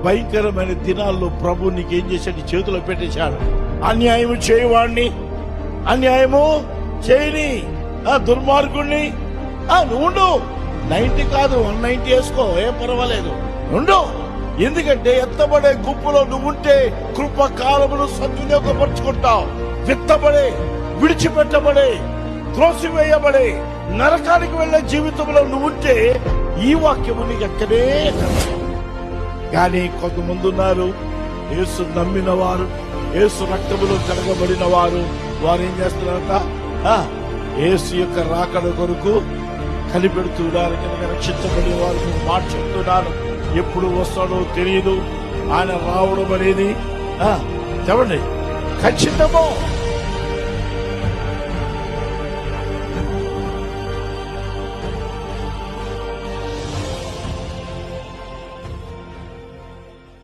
భయంకరమైన దినాల్లో ప్రభు నీకేం చేశాడు? చేతిలో పెట్టేశాడు. అన్యాయము చేయవాడిని, అన్యాయము చేయని ఆ దుర్మార్గుణ్ణి నువ్వు 90 కాదు 190 వేసుకో, ఏం పర్వాలేదు, ఉండు. ఎందుకంటే ఎత్తబడే గుంపులో నువ్వుంటే కృపకాలమును సద్వినియోగపరుచుకుంటావు. విత్తబడే, విడిచిపెట్టబడే, త్రోసివేయబడే, నరకానికి వెళ్లే జీవితంలో నువ్వుంటే ఈ వాక్యము నీకు ఎక్కడే కానీ కొంతమంది ఉన్నారు, యేసు నమ్మిన వారు, యేసు రక్తములో కడగబడిన వారు. వారు ఏం చేస్తున్నారంట? యేసు యొక్క రాకడ కొరకు కనిపెడుతున్నారు. కనుక రక్షించబడిన వారు మాట చెప్తున్నాను, ఎప్పుడు వస్తాడో తెలియదు. ఆయన రావడం అనేది చెప్పండి ఖచ్చితమో